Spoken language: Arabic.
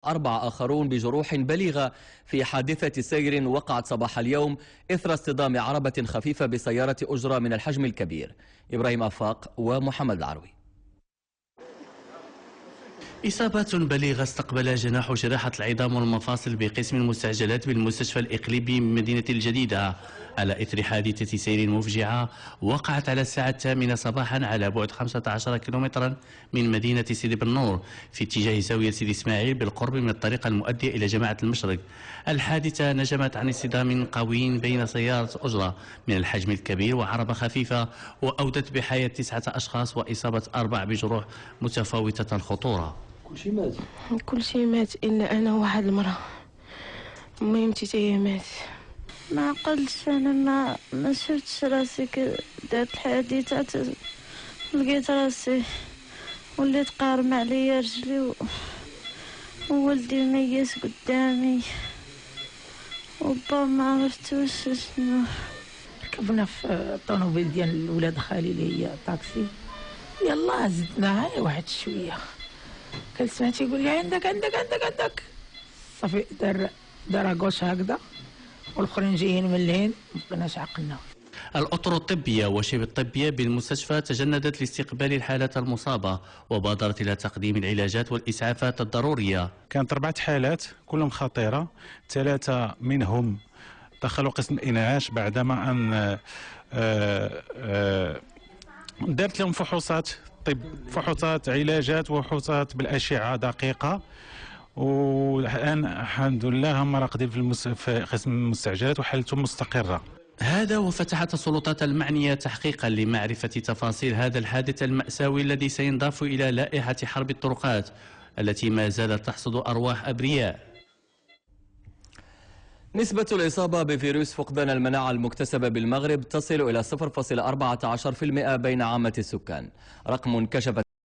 4 آخرون بجروح بليغة في حادثة سير وقعت صباح اليوم إثر اصطدام عربة خفيفة بسيارة أجرة من الحجم الكبير. إبراهيم أفاق ومحمد العروي. إصابات بليغة استقبل جناح جراحة العظام والمفاصل بقسم المستعجلات بالمستشفى الإقليمي من مدينة الجديدة على إثر حادثة سير مفجعة وقعت على الساعة 8 صباحا على بعد 15 كيلومترا من مدينة سيدي بن نور في اتجاه زاوية سيدي إسماعيل بالقرب من الطريق المؤدي إلى جماعة المشرق. الحادثة نجمت عن اصطدام قوي بين سيارة أجرة من الحجم الكبير وعربة خفيفة وأودت بحياة 9 أشخاص وإصابة 4 بجروح متفاوتة الخطورة. كل شيء مات إلا أنا وواحد المرأة. ميمتي تاهي مات. ما عقلتش، انا ما شفتش راسي دارت الحادثه، لقيت راسي وليت قارم عليا رجلي وولدي ميت قدامي وبا ما عرفتوش شنو. ركبنا في الطوموبيل ديال الولاد خالي اللي هي طاكسي، يلا زدناها واحد شويه كنت سمعت يقول لي عندك صافي دار غوش هكذا والاخرين جايين من الهند ما بقيناش عقلنا. الأطر الطبية وشبه الطبية بالمستشفى تجندت لاستقبال الحالات المصابة وبادرت إلى تقديم العلاجات والإسعافات الضرورية. كانت 4 حالات كلهم خطيرة، 3 منهم دخلوا قسم الإنعاش بعدما أن دارت لهم فحوصات فحوصات علاجات وفحوصات بالأشعة دقيقة، والآن الحمد لله هم راقدين في قسم المستعجلات وحالتهم مستقرة. هذا وفتحت السلطات المعنية تحقيقا لمعرفة تفاصيل هذا الحادث المأساوي الذي سينضاف إلى لائحة حرب الطرقات التي ما زالت تحصد أرواح أبرياء. نسبة الإصابة بفيروس فقدان المناعة المكتسبة بالمغرب تصل إلى 0.14% بين عامة السكان، رقم كشفت